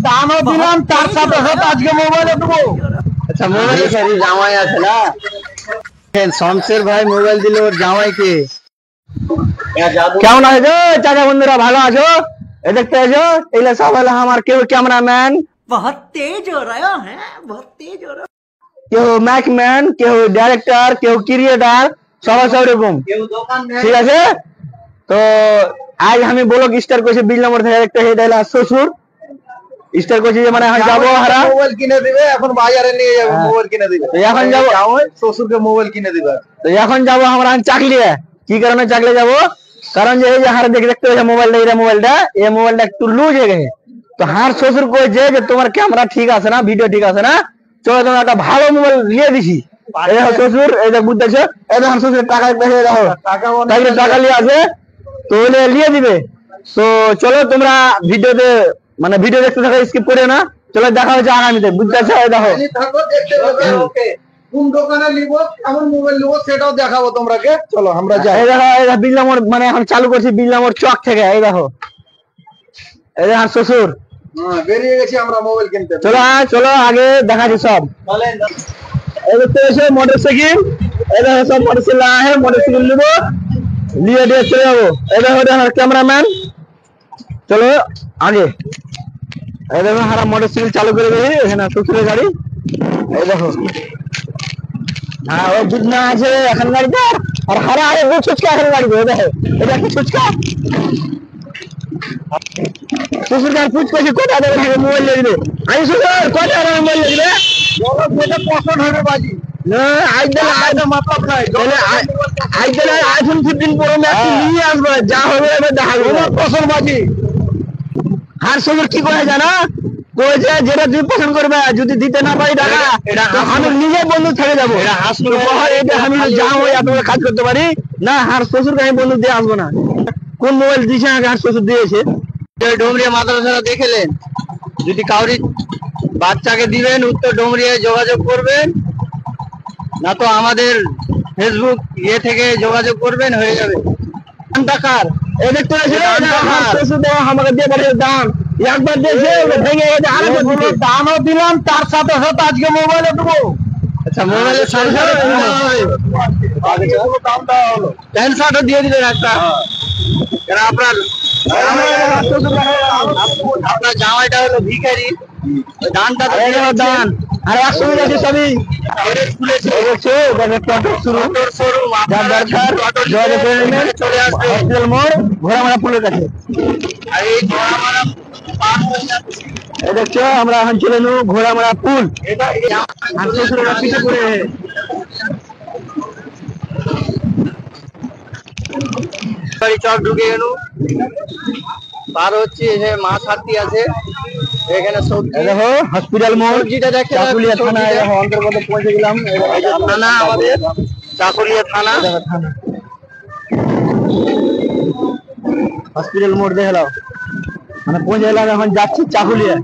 দামও দিলাম তার সাথে সাথে আজকে মোবাইলে দেবো। আচ্ছা মোবাইল জামাই আছে না শমশের ভাই মোবাইল দিল ওর জামাইকে। কেমন আছো চাচা বন্ধুরা, ভালো আছো? এই দেখতে আছো এগুলো সব হলো আমার কেউ ক্যামেরাম্যান, बहुत तेज हो रहा है, बहुत तेज हो रहा है। কেউ ম্যাকম্যান, কেউ ডাইরেক্টর, কেউ ক্রিয়েটার, সবাই সব রকম, ঠিক আছে? তো আজ আমি ব্লগ স্টার্ট করছি 20 নম্বর থেকে। একটা এটা হলো শ্বশুর স্টার্ট করছি, যে মানে এখন যাবো হারা মোবাইল কিনে দিবে, এখন বাজারে নিয়ে যাবে মোবাইল কিনে দিবে। এখন যাবো শ্বশুরকে মোবাইল কিনে দিবে। তো এখন যাবো আমরা চাকলিয়া। কি কারণে চাকলি যাবো? কারণ যে এই যে হারে দেখতে পাচ্ছ মোবাইলটা, এই মোবাইলটা একটু লুজ হয়ে গেছে। তো হার শ্বশুর কইছে যে তোমার ক্যামেরা ঠিক আছে না, ভিডিও ঠিক আছে না, চলো তোমার একটা ভালো মোবাইল নিয়ে দিছি। এই দেখো শ্বশুর, এই দেখ বুঝতেছো, এই দেখো শ্বশুর টাকা দেখো, টাকা নিয়ে আছে তো নিয়ে দিবে। তো চলো তোমরা ভিডিওতে মানে ভিডিও দেখতে থাকো, স্কিপ করে না। চলো দেখা হচ্ছে আগামীতে, বুঝতেছো? এই দেখো কোন দোকানে নিব, কেমন মোবাইল নিব সেটাও দেখাবো তোমাকে। চলো আমরা যাই। এই দেখো, এই বিল্লামোর মানে এখন চালু করছি বিল্লামোর চক থেকে। এই দেখো, এই দেখো শ্বশুর বেরিয়ে গেছি আমরা মোবাইল কিনতে। চলো চলো আগে দেখাচ্ছি সব। এই দেখতে এসে মোটরসাইকেল, এই দেখো সব মোটরসাইকেল আছে, মোটরসাইকেল নিবো, নিয়ে দিয়ে চলে যাবো। এই দেখো ক্যামেরাম্যান, চলো আগে। এই দেখো হারা মোটরসাইকেল চালু করে দিয়েছি, এখানে শ্বশুরের গাড়ি। এই দেখো হ্যাঁ ও বুঝনা আছে এখন গাড়িতে, আর হারা আরে ও ছুচকা এখন গাড়িতে। দেখো এটা কি ছুচকা, শ্বশুর গাড়ি ফুচ করছে, কোথা দেবে মোবাইল নিয়ে দিবে। আমি শ্বশুর কোথা দেবে মোবাইল নিয়ে দিবে, যেটা পছন্দ হবে বাজি না আজ দিলে মাতলাব নাই। আজ দিলে আইফোন 15 প্রো ম্যাক্স নিয়ে আসবে, যা হবে এবার দেখা যাবে। তোমার পছন্দ বাজি। হার শ্বশুর কি করে জানা, কইছে যেটা তুই পছন্দ করবে, যদি দিতে না পারি টাকা তো আমি নিজে বন্ধু থেকে যাবো। এটা আমি যা হই আপনারা কাজ করতে পারি না, হার শ্বশুরকে আমি বন্ধু দিয়ে আসবো না। কোন মোবাইল দিয়েছে আগে হার শ্বশুর দিয়েছে। ডোমরিয়া মাদ্রাসাটা দেখলেন, যদি কাউরি বাচ্চাকে দিবেন উত্তর ডোমরিয়ায় যোগাযোগ করবেন, না তো আমাদের ফেসবুক ইয়ে থেকে যোগাযোগ করবেন, হয়ে যাবে। টাকার এই দেখতে আমাকে দিয়ে পাঠিয়ে দাম একবার দিয়েছে, ভেঙে গেছে, আরেকবার দিয়েছে। দামও দিলাম তার সাথে সাথে আজকে মোবাইলে দেবো। আচ্ছা মোবাইলের সাথে সাথে দাম দেওয়া হলো, প্যান্ট শার্টও দিয়ে দিলেন একটা। আপনার আপনার জামাইটা হলো ভিখারি, দানটা দান আর একসঙ্গে আছে সবই হসপিটাল মোড় ঘোড়ামারা পুলের কাছে। দেখছো আমরা এখন চলে নু ঘোড়ামারা পুল, পিছিয়ে পড়ে চক ঢুকে গেল, পার হচ্ছে মা ছাত্রী আছে এখানে। দেখো হসপিটাল মোড়, সবজিটা দেখে চাকুলিয়া থানা অন্তর্গত পৌঁছে গেলাম। থানা আমাদের চাকুলিয়া থানা, হসপিটাল মোড় দেখলাম মানে পৌঁছে গেলাম, এখন যাচ্ছি চাকুলিয়া।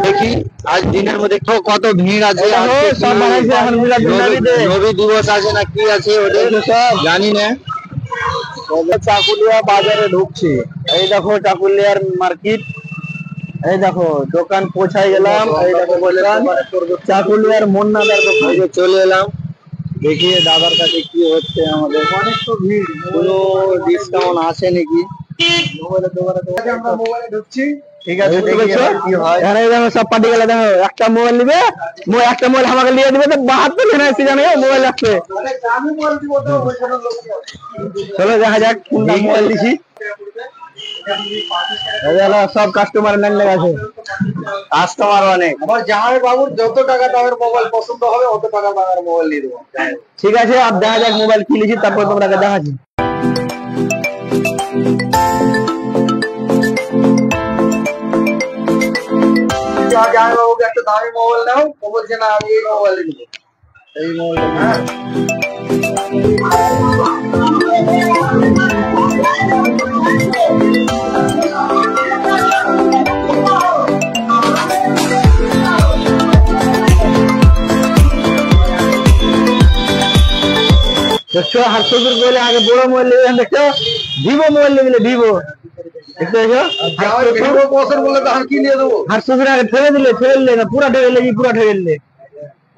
দেখি আজ দিনের মধ্যে কত ভিড় আছে। নবী দিবস আছে না কি আছে ওদের সব জানি না। চাকুলিয়া বাজারে ঢুকছি, এই দেখো চাকুলিয়ার মার্কেট, এই দেখো দোকান পৌঁছাই গেলাম। এই দেখো বললাম চাকুলিয়ার মুন্নাদার দোকানে চলে এলাম। দেখি দাদার কাছে কি হচ্ছে। আমাদের অনেক তো ভিড়, কোনো ডিসকাউন্ট আছে নাকি? আমরা মোবাইলে ঢুকছি, ঠিক আছে কি হয়। সব পার্টি গেলে দেখো একটা মোবাইল নিবে, একটা মোবাইল আমাকে নিয়ে দিবে, তো 72 জন এসে জানে মোবাইল লাগছে। চলো দেখা যাক কোনটা মোবাইল দিছি। সব কাস্টমার লাইন লেগে আছে, কাস্টমার অনেক। আমার জামাই বাবুর যত টাকা দামের মোবাইল পছন্দ হবে অত টাকা দামের মোবাইল নিয়ে দেবো। ঠিক আছে আর দেখা যাক মোবাইল কিনেছি, তারপর তোমাকে দেখাচ্ছি। জামাই বাবুকে একটা দামি মোবাইল নাও, ও বলছে না আমি এই মোবাইল নিবো, এই মোবাইলটা। দেখছো হার শ্বশুর বলে আগে বড় মোবাইল দেখছো ভিভো মোবাইল নিয়ে দিলে, ভিভো দেখতে পেয়েছো? ভিভো পছন্দ বলে তো কি নিয়ে দেবো? আর শ্বশুর আগে ঠেলে দিলে না, পুরা ঠেলে দিলে, পুরা ঠেলে দিলে।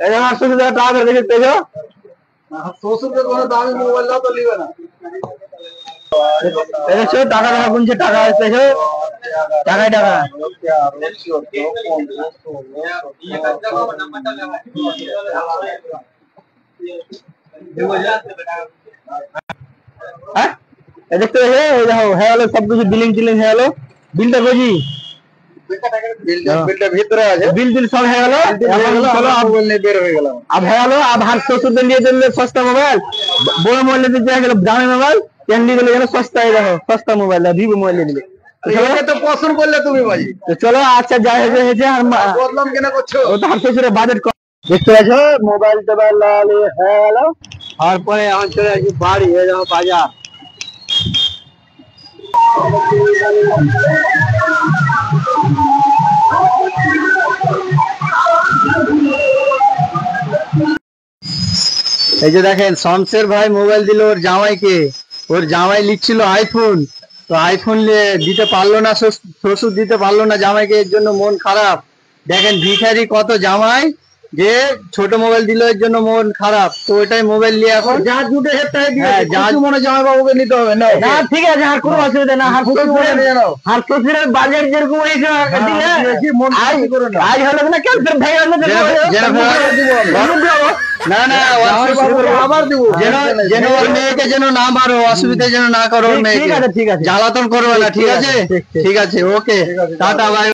এই যে আমার শ্বশুর টাকা করে দেখতে পেয়েছো? শ্বশুরকে কোনো দামি মোবাইল দাও তো নিবে না। দেখেছো টাকা গুনছে, টাকা পেয়েছো, টাকায় টাকা। হ্যাঁ দেখতে পেয়েছো? এই দেখো হয়ে গেলো সবকিছু, বিলিং টিলিং হয়ে গেলো। বিলটা বুঝি বিলটা ভিতরে আছে, বিল টিল সব হয়ে গেলো। চলো মোবাইল নিয়ে বের হয়ে গেলাম। अब है लो, अब हर শ্বশুরদের নিয়ে দিলে সস্তা মোবাইল, বড় মোবাইল নিতে চাই গেল দামি মোবাইল, কেন নিয়ে দিলে সস্তা, এই দেখো সস্তা মোবাইল, ভিভো মোবাইল নিয়ে দিলে। এটা তো পছন্দ করলে তুমি ভাই, তো চলো আচ্ছা যাই হয়েছে আর বদলাম কেন করছো? ও তো হার শ্বশুরের বাজেট কম। দেখতে পাচ্ছ মোবাইল টোবাইল হয়ে গেল। তারপরে এখন চলে আসি বাড়ি, হয়ে যাবো বাজার। এই যে দেখেন শমশের ভাই মোবাইল দিল ওর জামাইকে, ওর জামাই লিখছিল আইফোন, তো আইফোন দিতে পারলো না, শ্বশুর দিতে পারলো না জামাইকে, এর জন্য মন খারাপ। দেখেন ভিখারি কত জামাই, যে ছোট মোবাইল দিল এর জন্য মন খারাপ, তো ওইটাই মোবাইল নিয়ে এখন যা দুটো হেডটাই হ্যাঁ, দিয়ে মনে জামাই বাবুকে নিতে হবে না। না ঠিক আছে, আর কোনো অসুবিধা না। আর শ্বশুরের বাজার যেরকম হয়েছে আজ হলো না ক্যান্সার ভাই না না আবার দিব, যেন ওর মেয়েকে যেন না মারো, অসুবিধা যেন না করো ওর মেয়েকে, ঠিক আছে জ্বালাতন করবে না, ঠিক আছে? ঠিক আছে, ওকে, টাটা বাই।